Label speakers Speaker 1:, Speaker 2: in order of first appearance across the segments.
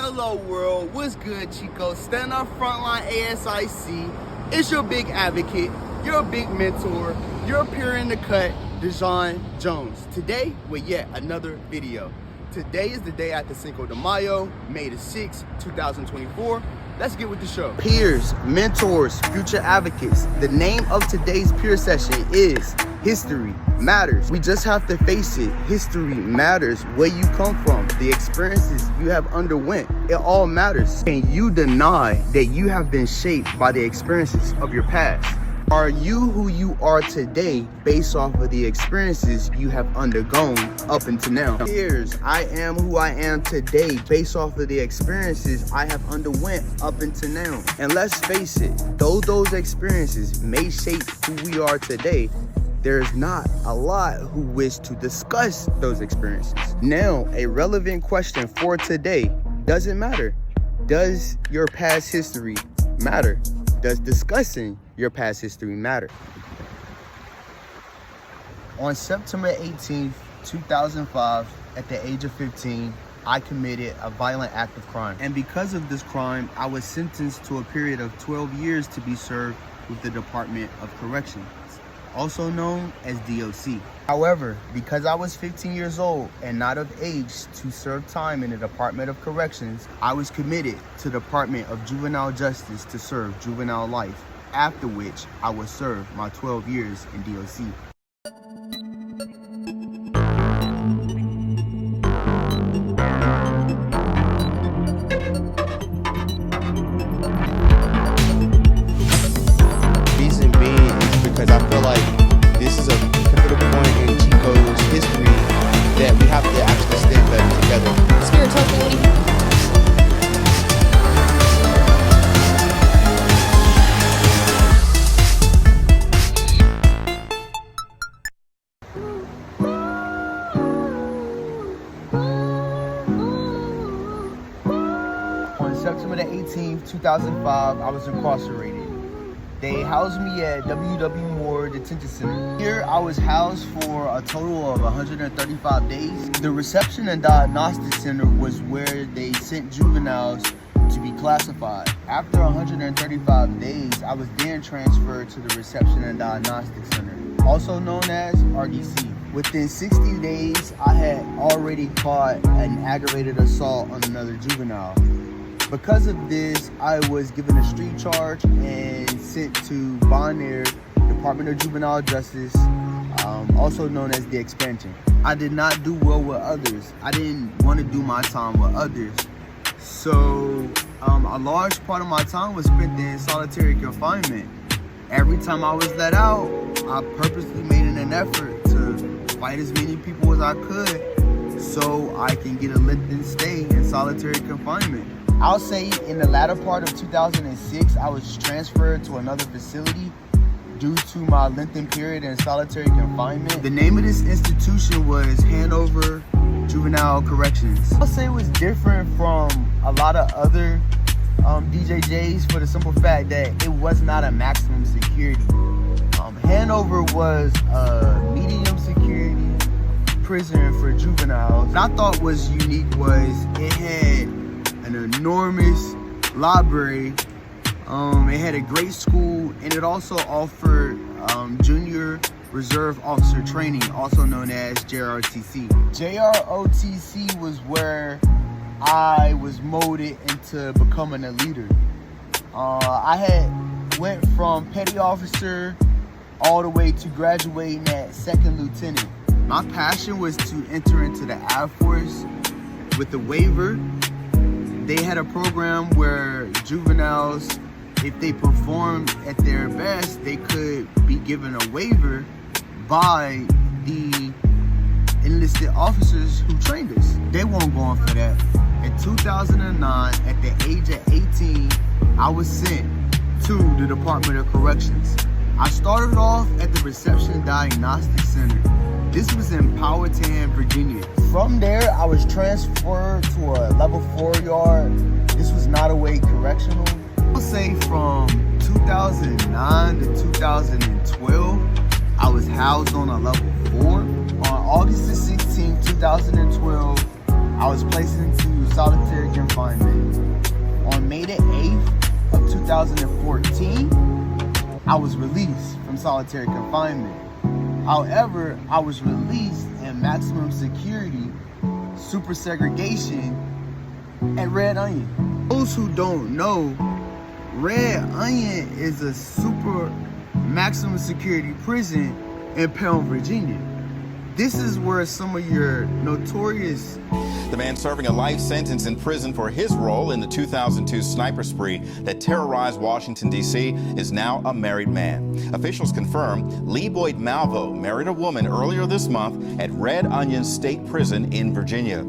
Speaker 1: Hello world, what's good Chico? Stand up frontline ASIC. It's your big advocate, your big mentor, your peer in the cut, Dejon Jones. Today with yet another video. Today is the day after Cinco de Mayo, May the 6th, 2024. Let's get with the show. Peers, mentors, future advocates. The name of today's peer session is History Matters. We just have to face it. History matters. Where you come from, the experiences you have underwent, it all matters. Can you deny that you have been shaped by the experiences of your past? Are you who you are today based off of the experiences you have undergone up until now? Peers, I am who I am today based off of the experiences I have underwent up until now. And let's face it, though those experiences may shape who we are today, there's not a lot who wish to discuss those experiences. Now, a relevant question for today, does it matter? Does your past history matter? Does discussing your past history matter? On September 18th, 2005, at the age of 15, I committed a violent act of crime. And because of this crime, I was sentenced to a period of 12 years to be served with the Department of Corrections, also known as DOC. However, because I was 15 years old and not of age to serve time in the Department of Corrections, I was committed to the Department of Juvenile Justice to serve juvenile life, after which I would serve my 12 years in DOC. Reason being is because I feel like this is a pivotal point in Chico's history that we have to actually stand better together.
Speaker 2: Spirituality.
Speaker 1: On September the 18th, 2005, I was incarcerated. They housed me at W.W. Moore Detention Center. Here, I was housed for a total of 135 days. The Reception and Diagnostic Center was where they sent juveniles to be classified. After 135 days, I was then transferred to the Reception and Diagnostic Center, also known as RDC. Within 60 days, I had already caught an aggravated assault on another juvenile. Because of this, I was given a street charge and sent to Bonaire, Department of Juvenile Justice, also known as the Expansion. I did not do well with others. I didn't want to do my time with others. So a large part of my time was spent in solitary confinement. Every time I was let out, I purposely made an effort to fight as many people as I could so I can get a lengthened stay in solitary confinement. I'll say in the latter part of 2006, I was transferred to another facility due to my lengthened period in solitary confinement. The name of this institution was Hanover Juvenile Corrections. I'll say it was different from a lot of other DJJs for the simple fact that it was not a maximum security. Hanover was a medium security prison for juveniles. What I thought was unique was it had an enormous library, it had a great school, and it also offered junior reserve officer training, also known as JROTC. JROTC was where I was molded into becoming a leader. I had went from petty officer all the way to graduating at second lieutenant. My passion was to enter into the Air Force with the waiver. They had a program where juveniles, if they performed at their best, they could be given a waiver by the enlisted officers who trained us. They weren't going for that. In 2009, at the age of 18, I was sent to the Department of Corrections. I started off at the Reception Diagnostic Center. This was in Powhatan, Virginia. From there, I was transferred to a level 4 yard. This was Nottoway Correctional. I'll say from 2009 to 2012, I was housed on a level 4. On August the 16th, 2012, I was placed into solitary confinement. On May the 8th of 2014, I was released from solitary confinement. However, I was released in maximum security, super segregation at Red Onion. Those who don't know, Red Onion is a super maximum security prison in Pelham, Virginia. This is where some of your notorious...
Speaker 2: The man serving a life sentence in prison for his role in the 2002 sniper spree that terrorized Washington, D.C. is now a married man. Officials confirm Lee Boyd Malvo married a woman earlier this month at Red Onion State Prison in Virginia.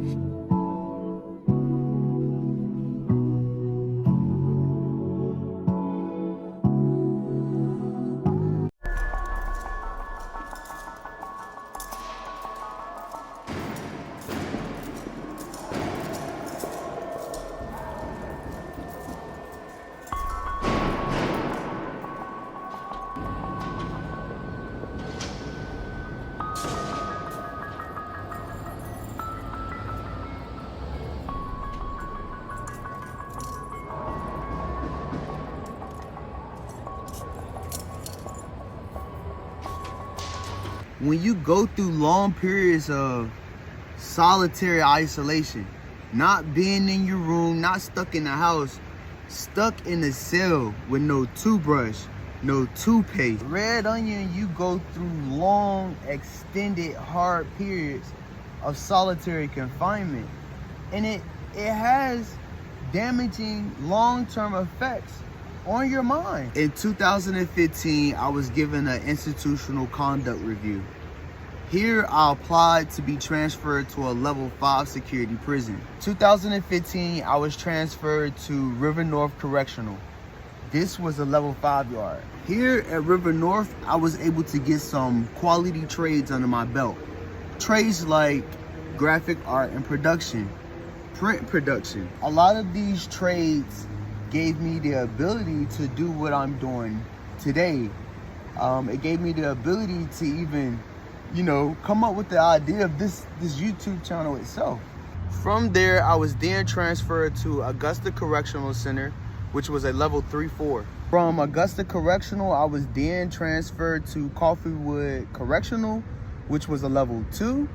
Speaker 1: When you go through long periods of solitary isolation, not being in your room, not stuck in the house, stuck in a cell with no toothbrush, no toothpaste. Red Onion, you go through long, extended, hard periods of solitary confinement. And it has damaging long-term effects on your mind. In 2015, I was given an institutional conduct review. Here, I applied to be transferred to a level 5 security prison. 2015, I was transferred to River North Correctional. This was a level 5 yard. Here at River North, I was able to get some quality trades under my belt. Trades like graphic art and production, print production. A lot of these trades gave me the ability to do what I'm doing today. It gave me the ability to even, come up with the idea of this YouTube channel itself. From there, I was then transferred to Augusta Correctional Center, which was a level 3-4. From Augusta Correctional, I was then transferred to Coffeewood Correctional, which was a level 2.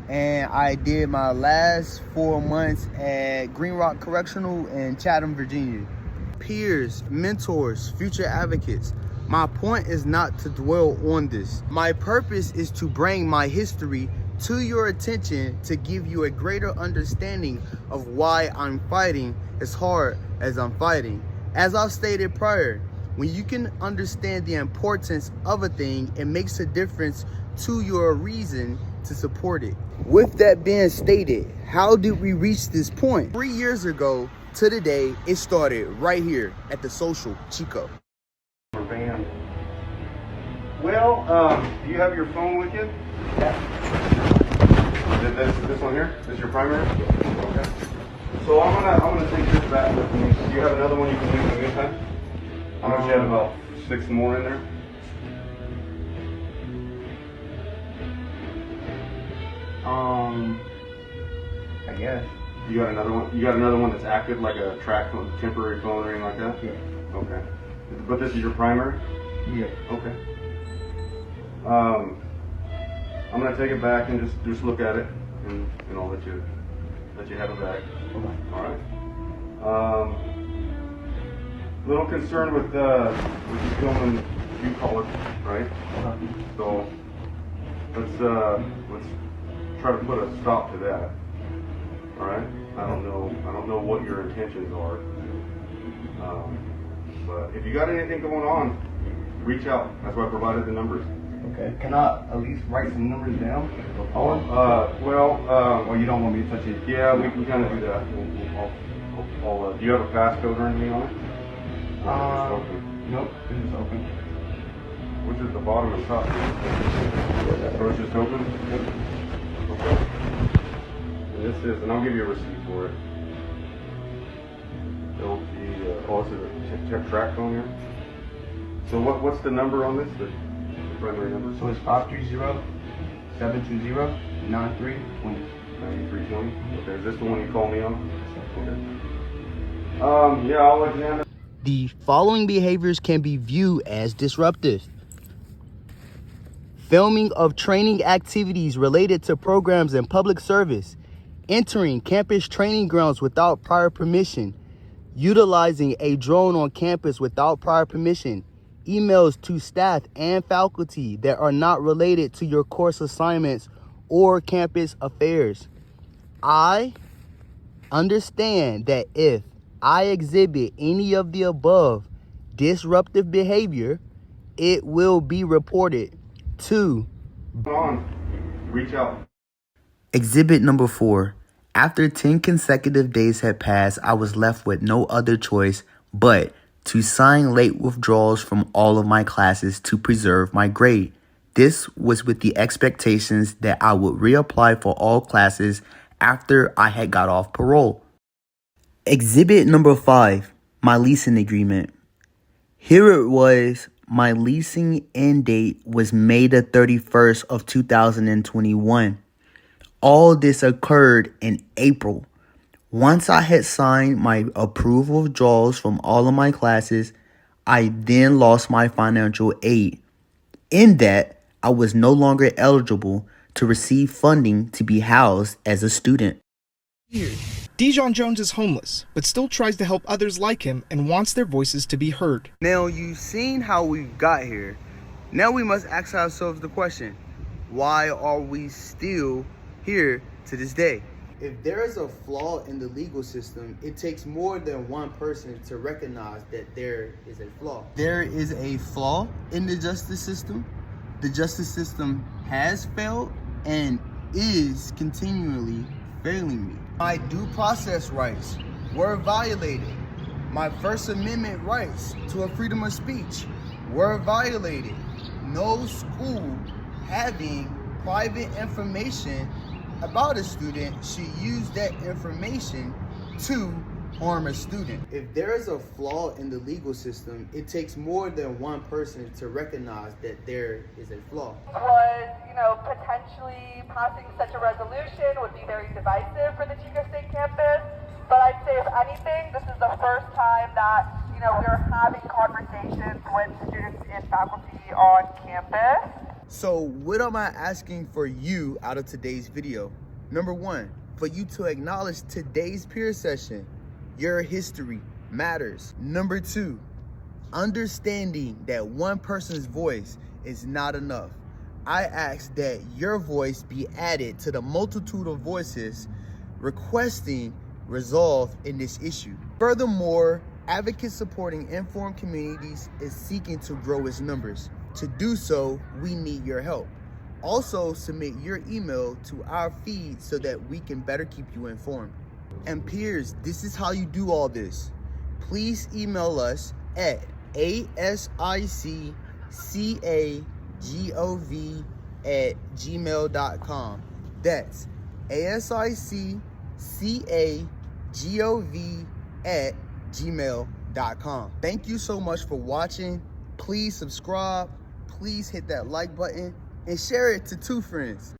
Speaker 1: And I did my last 4 months at Green Rock Correctional in Chatham, Virginia. Peers, mentors, future advocates. My point is not to dwell on this. My purpose is to bring my history to your attention to give you a greater understanding of why I'm fighting as hard as I'm fighting. As I've stated prior, when you can understand the importance of a thing, it makes a difference to your reason to support it. With that being stated, how did we reach this point? 3 years ago to the day, it started right here at the Social Chico.
Speaker 3: Well, do you have your phone with you?
Speaker 1: Yeah.
Speaker 3: This one here? This is your primary? Okay. So I'm gonna take this back with me. Do you have another one you can use in the meantime? How much you have? About 6 more in there?
Speaker 1: I guess.
Speaker 3: You got another one? You got another one that's active, like a track phone, temporary phone or anything like that?
Speaker 1: Yeah.
Speaker 3: Okay. But this is your primary?
Speaker 1: Yeah.
Speaker 3: Okay. I'm gonna take it back and just look at it, and I'll let you have it back.
Speaker 1: Okay.
Speaker 3: All right. Little concerned with you filming view color, right?
Speaker 1: Okay.
Speaker 3: So let's try to put a stop to that. All right. I don't know what your intentions are, but if you got anything going on, reach out. That's why I provided the numbers.
Speaker 1: Okay. Can I at least write some numbers down?
Speaker 3: Or
Speaker 1: you don't want me to touch it?
Speaker 3: Yeah, we can kind of do that. Do you have a passcode or anything on it? Or is it just open?
Speaker 1: Nope, it's just open.
Speaker 3: Which is the bottom and top? So it's just open?
Speaker 1: Yep.
Speaker 3: Okay. And I'll give you a receipt for it. LG, this is a track phone here. So what's the number on this? The primary number?
Speaker 1: So it's 530-720-9320.
Speaker 3: 9320. 320. Okay, is this the one you called me on? Okay. Yeah, I'll examine.
Speaker 1: The following behaviors can be viewed as disruptive. Filming of training activities related to programs in public service, entering campus training grounds without prior permission, utilizing a drone on campus without prior permission, emails to staff and faculty that are not related to your course assignments or campus affairs. I understand that if I exhibit any of the above disruptive behavior, it will be reported to
Speaker 3: Reach out.
Speaker 1: Exhibit number 4. After 10 consecutive days had passed, I was left with no other choice but to sign late withdrawals from all of my classes to preserve my grade. This was with the expectations that I would reapply for all classes after I had got off parole. Exhibit number 5. My leasing agreement. Here it was. My leasing end date was May the 31st of 2021. All this occurred in April. Once I had signed my approval withdrawals from all of my classes, I then lost my financial aid. In that, I was no longer eligible to receive funding to be housed as a student.
Speaker 4: Dijon Jones is homeless, but still tries to help others like him and wants their voices to be heard.
Speaker 1: Now you've seen how we've got here. Now we must ask ourselves the question, why are we still here to this day? If there is a flaw in the legal system, it takes more than one person to recognize that there is a flaw. There is a flaw in the justice system. The justice system has failed and is continually failing me. My due process rights were violated. My First Amendment rights to a freedom of speech were violated. No school having private information about a student should use that information to harm a student. If there is a flaw in the legal system, it takes more than one person to recognize that there is a flaw.
Speaker 5: Was, potentially passing such a resolution would be very divisive for the Chico State campus. But I'd say, if anything, this is the first time that, we're having conversations with students and faculty on campus.
Speaker 1: So what am I asking for you out of today's video? Number 1, for you to acknowledge today's peer session. Your history matters. Number 2, understanding that one person's voice is not enough. I ask that your voice be added to the multitude of voices requesting resolve in this issue. Furthermore, advocates supporting informed communities is seeking to grow its numbers. To do so, we need your help. Also, submit your email to our feed so that we can better keep you informed. And peers, this is how you do all this. Please email us at asiccagov@gmail.com. That's asiccagov@gmail.com. Thank you so much for watching. Please subscribe. Please hit that like button and share it to 2 friends.